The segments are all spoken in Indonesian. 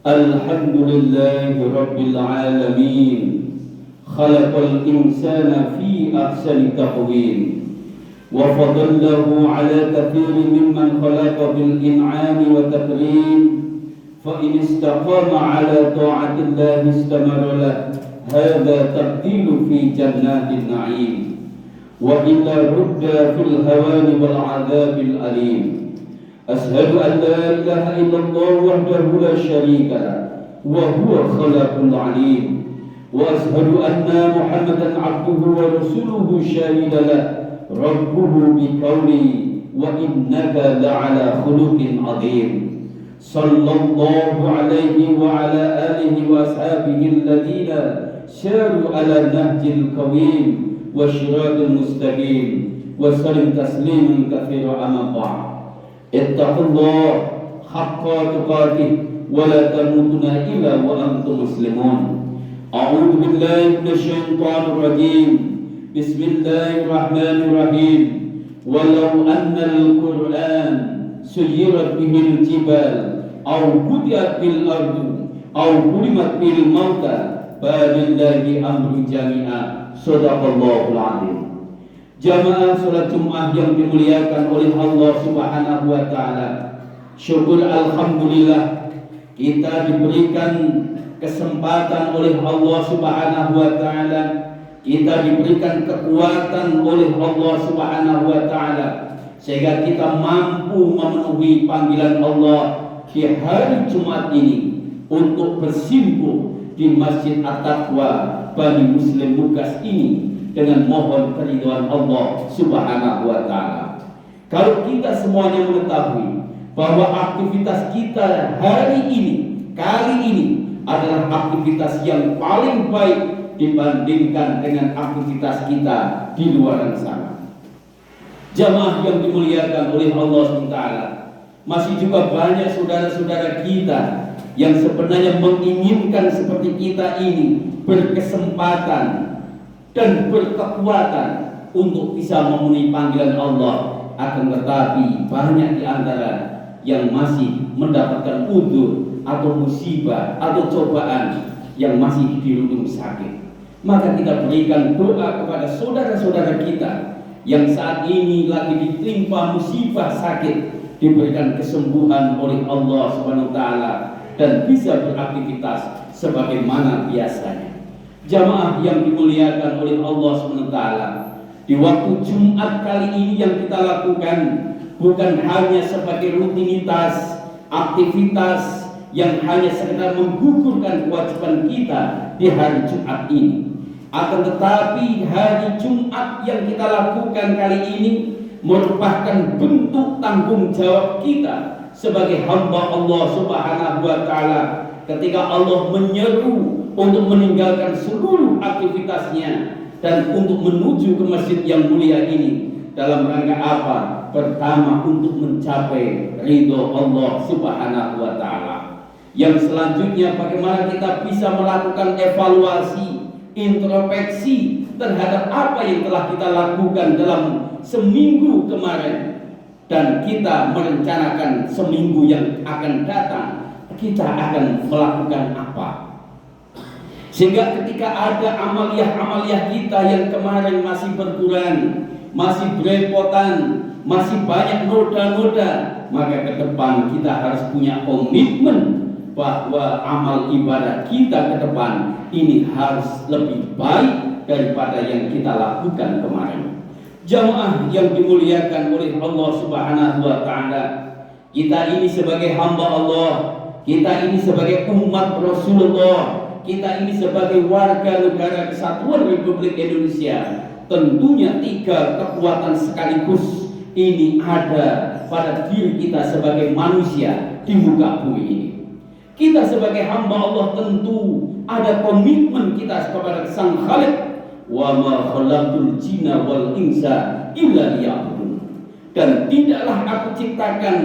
Alhamdulillah Rabbil Alamin. Khalaqal insana fi ahsani taqwim wa fadallahu ala kathirin mimman khalaqa bil in'ami wa takrim. Fa in istaqama ala ta'atillahi istamara lah. Hadha tabdilu fi jannatin na'im wa illa rudda fil hawani wal adzabil alim. أشهد أن لا إله إلا الله وحده لا شريك له وهو الخلاق العليم وأشهد أن محمدا عبده ورسوله شاهد له ربه بقوله وإنك لعلى خلق عظيم صلى الله عليه وعلى آله وأصحابه الذين ساروا على النهج القويم والصراط المستقيم وسلم تسليما كثيرا أما بعد. Ittaqullah haqqa tuqatih wa la tamutunna illa wa antum muslimun. A'udzu billahi minasyaitonir rajim. Bismillahirrahmanirrahim. Walau annal Qur'an suyirat bihil jibal aw qudiyat bil ardu aw kulimat bil mauta falillahi amru jami'a. Shadaqallahul azim. Jamaah salat Jumat yang dimuliakan oleh Allah Subhanahu wa taala. Syukur alhamdulillah kita diberikan kesempatan oleh Allah Subhanahu wa taala. Kita diberikan kekuatan oleh Allah Subhanahu wa taala sehingga kita mampu memenuhi panggilan Allah di hari Jumat ini untuk bersimpuh di Masjid At-Taqwa Bani Muslim Lukas ini dengan mohon keridhaan Allah Subhanahu wa taala. Kalau kita semuanya mengetahui bahwa aktivitas kita hari ini, kali ini adalah aktivitas yang paling baik dibandingkan dengan aktivitas kita di luar sana. Jamaah yang dimuliakan oleh Allah SWT, masih juga banyak saudara-saudara kita yang sebenarnya menginginkan seperti kita ini berkesempatan dan berkekuatan untuk bisa memenuhi panggilan Allah, akan tetapi banyak di antara yang masih mendapatkan udzur atau musibah atau cobaan yang masih dirundung sakit. Maka kita berikan doa kepada saudara-saudara kita yang saat ini lagi ditimpa musibah sakit, diberikan kesembuhan oleh Allah Subhanahu wa taala dan bisa beraktivitas sebagaimana biasanya. Jamaah yang dimuliakan oleh Allah Subhanahu wa taala, di waktu Jumat kali ini yang kita lakukan bukan hanya sebagai rutinitas, aktivitas yang hanya sekedar menggugurkan kewajiban kita di hari Jumat ini. Akan tetapi hari Jumat yang kita lakukan kali ini merupakan bentuk tanggung jawab kita sebagai hamba Allah Subhanahu wa taala ketika Allah menyeru untuk meninggalkan seluruh aktivitasnya dan untuk menuju ke masjid yang mulia ini. Dalam rangka apa? Pertama, untuk mencapai ridho Allah Subhanahu wa taala. Yang selanjutnya, bagaimana kita bisa melakukan evaluasi, introspeksi terhadap apa yang telah kita lakukan dalam seminggu kemarin, dan kita merencanakan seminggu yang akan datang kita akan melakukan apa. Sehingga ketika ada amaliyah-amaliyah kita yang kemarin masih berkurang, masih berepotan, masih banyak noda-noda, maka ke depan kita harus punya komitmen bahwa amal ibadah kita ke depan ini harus lebih baik daripada yang kita lakukan kemarin. Jamaah yang dimuliakan oleh Allah Subhanahu wa taala, kita ini sebagai hamba Allah, kita ini sebagai umat Rasulullah, kita ini sebagai warga negara Kesatuan Republik Indonesia, tentunya 3 kekuatan sekaligus ini ada pada diri kita sebagai manusia di muka bumi ini. Kita sebagai hamba Allah tentu ada komitmen kita kepada Sang Khalik, wa ma khalaqtul jinna wal insa illa liya'budun. Dan tidaklah aku ciptakan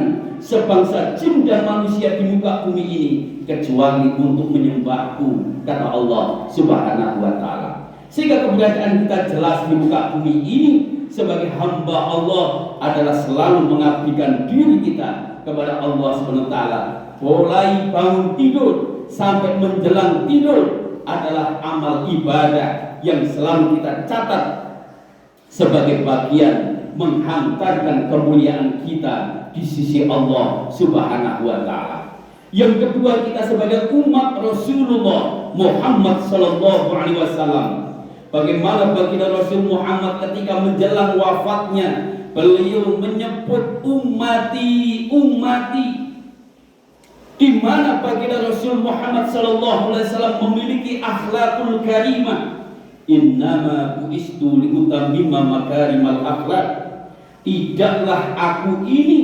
sebangsa jin dan manusia di muka bumi ini kecuali untuk menyembahku, kata Allah Subhanahu wa taala. Sehingga keberadaan kita jelas di muka bumi ini sebagai hamba Allah adalah selalu mengabdikan diri kita kepada Allah Subhanahu wa taala. Mulai bangun tidur sampai menjelang tidur adalah amal ibadah yang selalu kita catat sebagai bagian menghantarkan kemuliaan kita di sisi Allah Subhanahu wa taala. Yang kedua, kita sebagai umat Rasulullah Muhammad sallallahu alaihi wasallam, bagaimana baginda Rasul Muhammad ketika menjelang wafatnya, beliau menyebut ummati, ummati, di mana baginda Rasul Muhammad sallallahu alaihi wasallam memiliki akhlakul karimah. Innama bu'istu liutammima makarimal akhlak. Tidaklah aku ini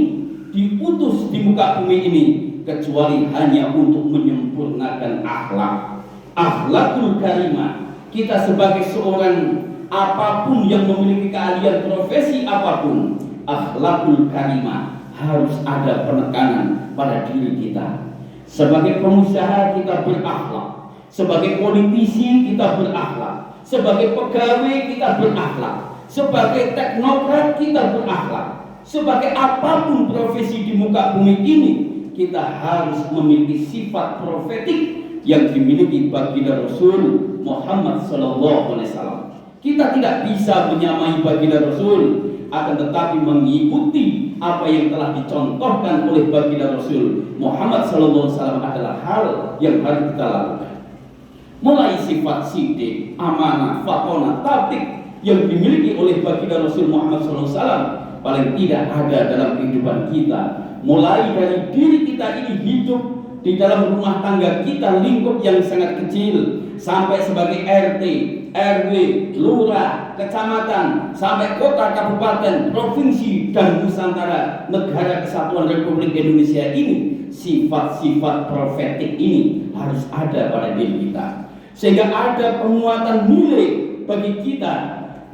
diutus di muka bumi ini kecuali hanya untuk menyempurnakan akhlak. Akhlakul karimah. Kita sebagai seorang apapun yang memiliki keahlian profesi apapun, akhlakul karimah harus ada penekanan pada diri kita. Sebagai pengusaha kita berakhlak, sebagai politisi kita berakhlak, sebagai pegawai kita berakhlak, sebagai teknokrat kita berakhlak, sebagai apapun profesi di muka bumi ini kita harus memiliki sifat profetik yang dimiliki baginda Rasul Muhammad sallallahu alaihi wasallam. Kita tidak bisa menyamai baginda Rasul, akan tetapi mengikuti apa yang telah dicontohkan oleh baginda Rasul Muhammad sallallahu alaihi wasallam adalah hal yang harus kita lakukan. Mulai sifat sidik, amanah, fatonah, tablik yang dimiliki oleh baginda Rasul Muhammad sallallahu alaihi wasallam paling tidak ada dalam kehidupan kita. Mulai dari diri kita ini hidup di dalam rumah tangga kita, lingkup yang sangat kecil, sampai sebagai RT, RW, lurah, kecamatan, sampai kota, kabupaten, provinsi, dan Nusantara, negara Kesatuan Republik Indonesia ini, sifat-sifat profetik ini harus ada pada diri kita. Sehingga ada penguatan nilai bagi kita,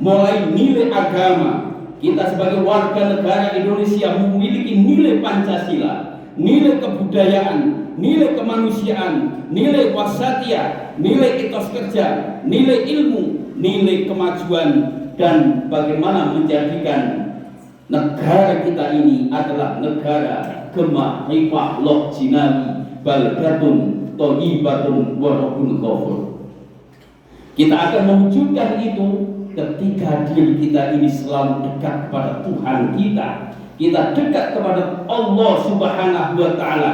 mulai nilai agama. Kita sebagai warga negara Indonesia memiliki nilai Pancasila, nilai kebudayaan, nilai kemanusiaan, nilai wasatiyah, nilai etos kerja, nilai ilmu, nilai kemajuan, dan bagaimana menjadikan negara kita ini adalah negara gemah loh jinawi baldatun thayyibatun wa rabbun ghafur. Kita akan mewujudkan itu ketika diri kita ini selalu dekat kepada Tuhan kita. Kita dekat kepada Allah Subhanahu wa Ta'ala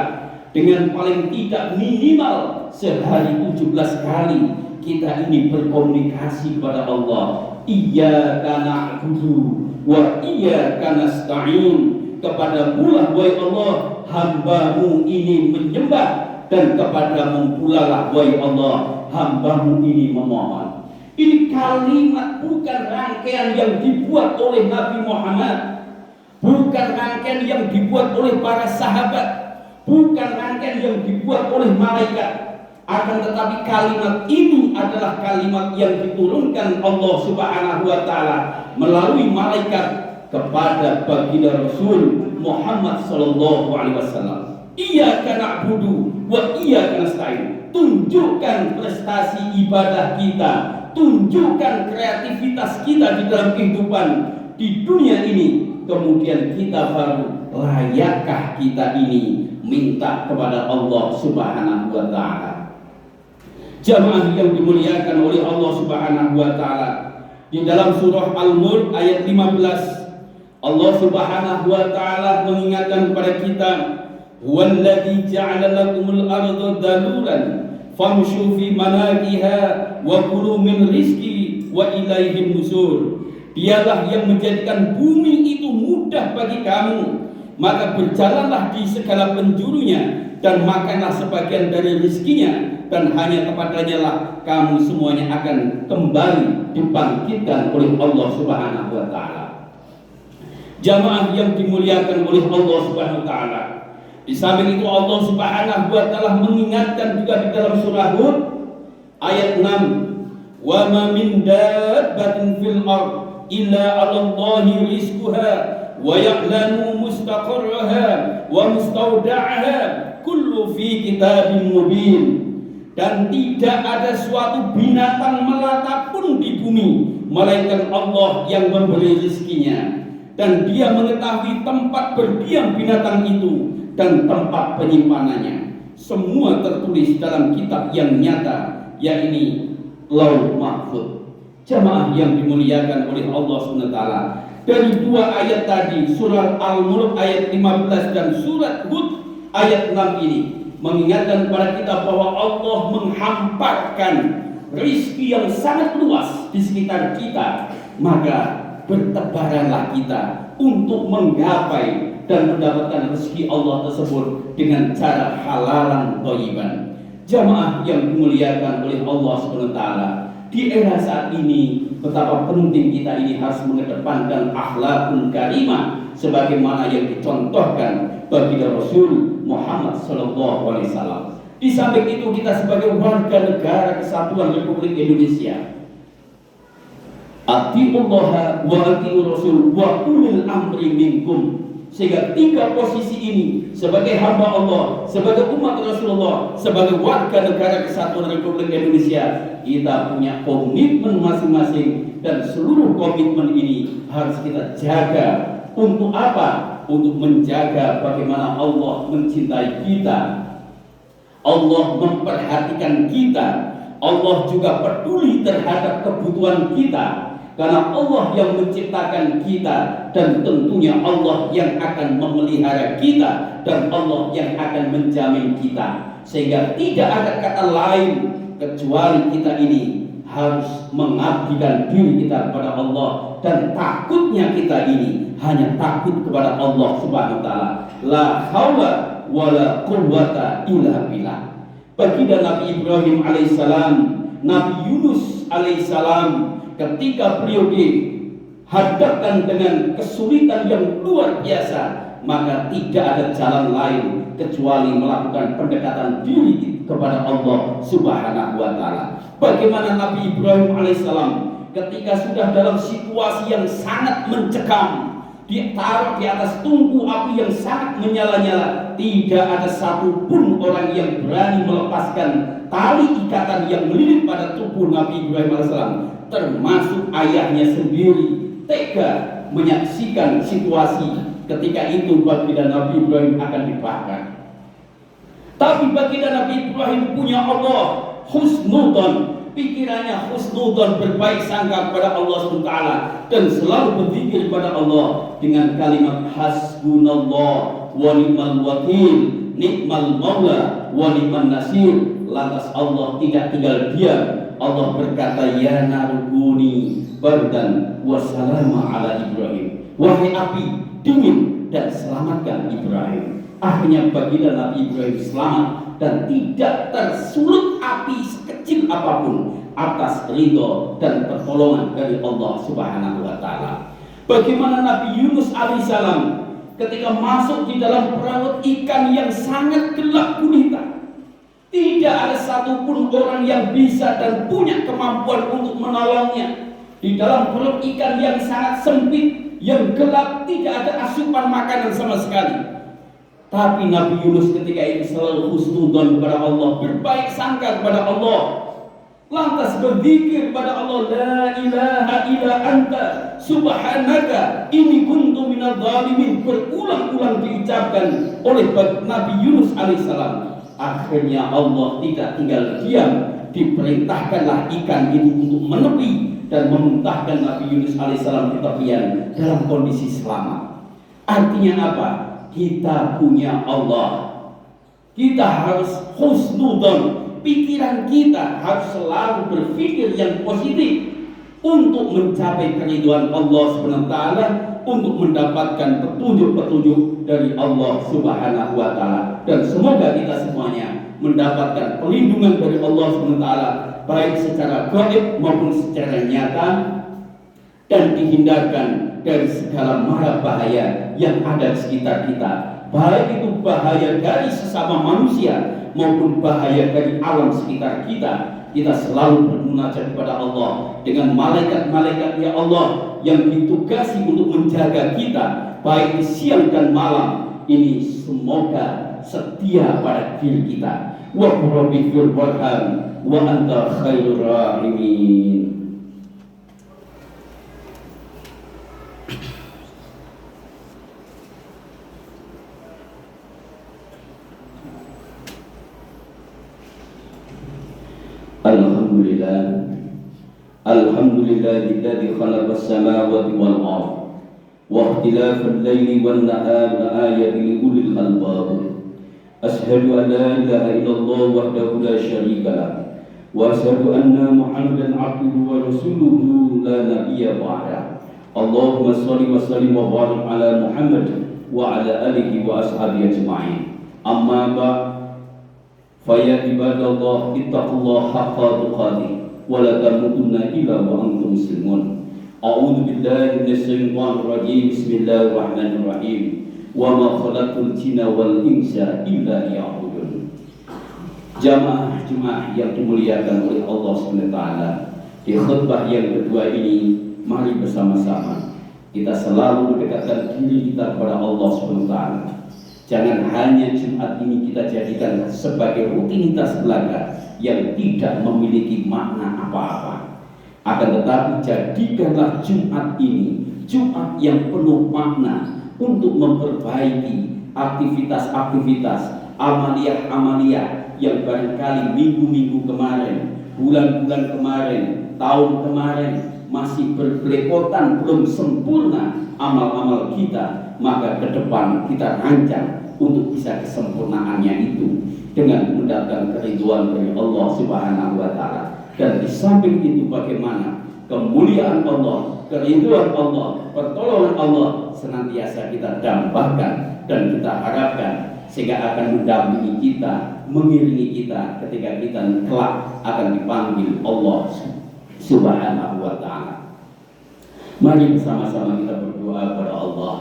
dengan paling tidak minimal sehari 17 kali kita ini berkomunikasi kepada Allah. Iyyaka na'budu wa iyyaka nasta'in. Kepadamu lah wahai Allah hambamu ini menyembah, dan kepadamu pula lah wahai Allah hambamu ini memohon. Ini kalimat bukan rangkaian yang dibuat oleh Nabi Muhammad, bukan rangkaian yang dibuat oleh para sahabat, bukan rangkaian yang dibuat oleh malaikat. Akan tetapi kalimat ini adalah kalimat yang diturunkan Allah Subhanahu wa Ta'ala melalui malaikat kepada baginda Rasul Muhammad sallallahu alaihi wasallam. Iyyaka na'budu wa iyyaka nasta'in. Tunjukkan prestasi ibadah kita, tunjukkan kreativitas kita di dalam kehidupan di dunia ini. Kemudian kita baru layakkah kita ini minta kepada Allah Subhanahu wa Ta'ala. Jamaah yang dimuliakan oleh Allah Subhanahu wa Ta'ala, di dalam surah Al-Mulk ayat 15 Allah Subhanahu wa Ta'ala mengingatkan kepada kita, "Huwallazi ja'ala lakumul arda dalulan famshu fi manakiha wa kulu min rizqi wa ilaihin nusur." Dialah yang menjadikan bumi itu mudah bagi kamu, maka berjalanlah di segala penjurunya dan makanlah sebagian dari rizkinya, dan hanya kepadanya lah kamu semuanya akan kembali dibangkitkan oleh Allah Subhanahu wa Ta'ala. Jamaah yang dimuliakan oleh Allah Subhanahu wa Ta'ala, di samping itu Allah Subhanahu wa Ta'ala mengingatkan juga di dalam surah Hud ayat 6, "Wa ma min dabbatin fil ard illa 'alallahi rizquha wa ya'lamu mustaqarraha wa mustawda'aha kullu fi kitabin mubin." Dan tidak ada suatu binatang melata pun di bumi melainkan Allah yang memberi rezekinya, dan Dia mengetahui tempat berdiam binatang itu dan tempat penyimpanannya. Semua tertulis dalam kitab yang nyata, yakni Lauh Mahfuz. Jamaah yang dimuliakan oleh Allah SWT, dari dua ayat tadi, surah Al-Mulk ayat 15 dan surat Hud ayat 6 ini mengingatkan kepada kita bahwa Allah menghamparkan rizki yang sangat luas di sekitar kita. Maka bertebaranlah kita untuk menggapai dan mendapatkan rezeki Allah tersebut dengan cara halalan thayyiban. Jamaah yang dimuliakan oleh Allah SWT, di era saat ini betapa penting kita ini harus mengedepankan akhlakun karimah sebagaimana yang dicontohkan bagi Rasul Muhammad sallallahu alaihi wasallam. Di samping itu kita sebagai warga negara Kesatuan Republik Indonesia, atiullaha wa atiur rasul wa ulil amri minkum. Sehingga tiga posisi ini sebagai hamba Allah, sebagai umat Rasulullah, sebagai warga negara Kesatuan Republik Indonesia, kita punya komitmen masing-masing, dan seluruh komitmen ini harus kita jaga. Untuk apa? Untuk menjaga bagaimana Allah mencintai kita, Allah memperhatikan kita, Allah juga peduli terhadap kebutuhan kita. Karena Allah yang menciptakan kita, dan tentunya Allah yang akan memelihara kita, dan Allah yang akan menjamin kita. Sehingga tidak ada kata lain kecuali kita ini harus mengabdikan diri kita kepada Allah, dan takutnya kita ini hanya takut kepada Allah Subhanahu wa Ta'ala. La haula wala quwwata illa billah. Baginda Nabi Ibrahim alaihissalam, Nabi Yunus alaihissalam, ketika beliau dihadapkan dengan kesulitan yang luar biasa, maka tidak ada jalan lain kecuali melakukan pendekatan diri kepada Allah Subhanahu wa Ta'ala. Bagaimana Nabi Ibrahim alaihissalam ketika sudah dalam situasi yang sangat mencekam, ditaruh di atas tungku api yang sangat menyala-nyala. Tidak ada satupun orang yang berani melepaskan tali ikatan yang melilit pada tubuh Nabi Ibrahim AS, termasuk ayahnya sendiri tega menyaksikan situasi ketika itu baginda Nabi Ibrahim akan dibakar. Tapi baginda Nabi Ibrahim punya Allah husnudon, pikirannya husnudon, berbaik sangka kepada Allah SWT, dan selalu berzikir kepada Allah dengan kalimat hasbunallah wa ni'mal wakil, ni'mal maula wa ni'man nasir. Lantas Allah tidak tinggal diam. Allah berkata, ya narukuni bardan wa salama ala Ibrahim. Wahai api, dingin dan selamatkan Ibrahim. Akhirnya baginda Nabi Ibrahim selamat dan tidak tersulut api sekecil apapun atas ridho dan pertolongan dari Allah Subhanahu wa Ta'ala. Bagaimana Nabi Yunus alaihissalam ketika masuk di dalam perut ikan yang sangat gelap gulita, tidak ada satupun orang yang bisa dan punya kemampuan untuk menolongnya. Di dalam perut ikan yang sangat sempit, yang gelap, tidak ada asupan makanan sama sekali. Tapi Nabi Yunus ketika itu selalu husnudon kepada Allah, berbaik sangka kepada Allah, lantas berzikir kepada Allah, la ilaha illa anta subhanaka inni kuntu minadh dhalimin, berulang-ulang diucapkan oleh Nabi Yunus alaihissalam. Akhirnya Allah tidak tinggal diam, diperintahkanlah ikan itu untuk menepi dan memuntahkan Nabi Yunus alaihissalam di tepian dalam kondisi selamat. Artinya apa? Kita punya Allah, kita harus husnudon, pikiran kita harus selalu berpikir yang positif untuk mencapai keridhaan Allah SWT, untuk mendapatkan petunjuk-petunjuk dari Allah Subhanahu wa Ta'ala. Dan semoga kita semuanya mendapatkan perlindungan dari Allah SWT, baik secara gaib maupun secara nyata, dan dihindarkan dari segala mara bahaya yang ada di sekitar kita, baik itu bahaya dari sesama manusia maupun bahaya dari alam sekitar kita. Kita selalu bermunajat kepada Allah dengan malaikat-malaikat ya Allah yang ditugasi untuk menjaga kita baik di siang dan malam. Ini semoga setia pada diri kita. Wa rabbikul warham wa anta khairur rahimin. Alhamdulillahilladzi khalaqas samawati wal ardh wa ikhtilafal laili wan nahari laayatin liulil albab. Asyhadu an la ilaha illallah wahdahu la syarika lah wa asyhadu anna Muhammadan abduhu wa rasuluhu la nabiyya ba'da. Allahumma shalli wa sallim wa barik ala Muhammad wa ala alihi wa ashabihi ajma'in. Amma ba'd, fa ya ibadallah ittaqullaha haqqa tuqatih wa la tamutunna illa wa antum muslimun. A'udzu billahi minasy syaithanir rajim. Bismillahirrahmanirrahim. Wa ma khalaqtul jinna wal insa illa liya'budun. Jamaah yang dimuliakan oleh Allah SWT, di khutbah yang kedua ini, mari bersama-sama kita selalu mendekatkan diri kita kepada Allah SWT. Jangan hanya Jumat ini kita jadikan sebagai rutinitas belaka yang tidak memiliki makna apa-apa. Akan tetapi jadikanlah Jumat ini Jumat yang penuh makna untuk memperbaiki aktivitas-aktivitas, amaliyah-amaliyah yang barangkali minggu-minggu kemarin, bulan-bulan kemarin, tahun kemarin masih berbelepotan, belum sempurna amal-amal kita. Maka ke depan kita rancang untuk bisa kesempurnaannya itu dengan mendapatkan keridhaan dari Allah Subhanahu wa Ta'ala. Dan di samping itu bagaimana kemuliaan Allah, keridhaan Allah, pertolongan Allah senantiasa kita dambakan dan kita harapkan, sehingga akan mendampingi kita, mengiringi kita ketika kita kelak akan dipanggil Allah Subhanahu wa Ta'ala. Mari bersama-sama kita berdoa kepada Allah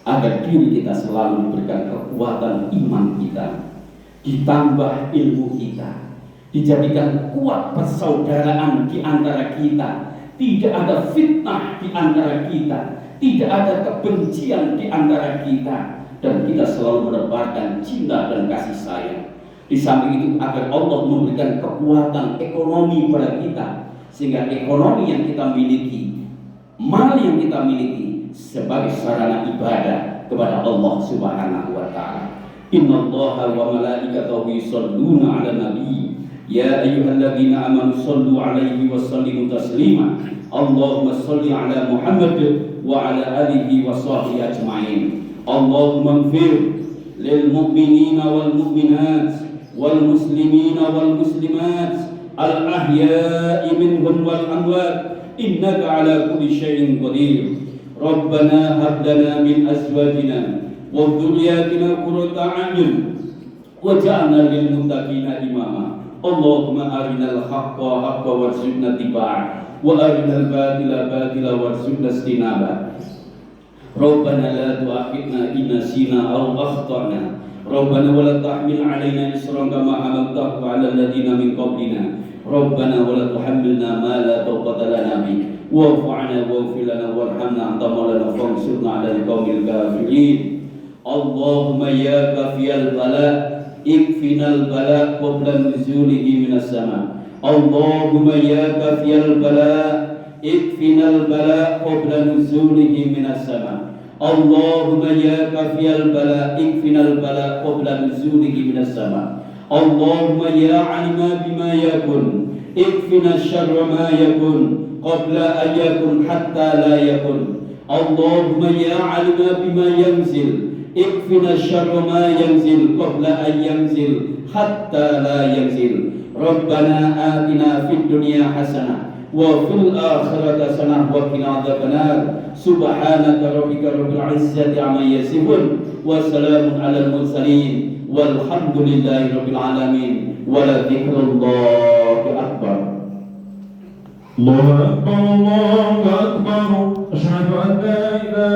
agar diri kita selalu diberikan kekuatan iman kita, ditambah ilmu kita, dijadikan kuat persaudaraan di antara kita, tidak ada fitnah di antara kita, tidak ada kebencian di antara kita, dan kita selalu menebarkan cinta dan kasih sayang. Di samping itu agar Allah memberikan kekuatan ekonomi pada kita, sehingga ekonomi yang kita miliki, mal yang kita miliki sebagai sarana ibadah kepada Allah Subhanahu wa taala. Innallaha wa malaikatahu yusholluna 'alan nabi ya ayyuhalladzina amanu shallu 'alaihi wa sallimu taslima. Allahumma shalli 'ala Muhammad wa 'ala alihi wa sahbihi ajma'in. Allahumma ighfir lil mu'minina wal mu'minat wal muslimina wal muslimat al ahya'i minhum wal amwat innaka 'ala kulli syai'in qadir. Rabbana hab lana min azwajina wa dhurriyyatina qurrata a'yun waj'alna lil muttaqina imama. Allahumma arinal haqqa haqqan warzuqna ittiba'ah wa arinal batila batila warzuqna ijtinabah. Rabbana la tu'akhidna in nasina aw akhtana. Rabbana wa la tahmil 'alaina isran kama hamaltahu 'alal ladzina min qablina. Rabbana wa la tuhammilna ma la taqata lana bih. Wa'fu 'anna waghfir lana warhamna anta maulana fansurna 'alal qaumil kafirin. Allahumma ya kafiyal bala ikfinal bala qabla nuzulihi minas sama. Allahumma ya kafiyal bala ikfinal bala qabla nuzulihi minas sama. Allahumma ya kafiyal bala ikfinal bala qabla nuzulihi minas sama. Allahumma ya alima bima yakun ikfina syarra ma yakun qabla an yakun hatta la yakun. Allahumma ya alima bima yanzil ikfina syarra ma yanzil qabla an yanzil hatta la yanzil. Rabbana atina fid dunya hasanah wa fil akhirati hasanah wa qina adzabannar. Subhanaka rabbika rabbil izzati amma yasifun wa salamun alal mursalin walhamdulillahi rabbil alamin wa la dzikrullahi akbar. Allahu akbar.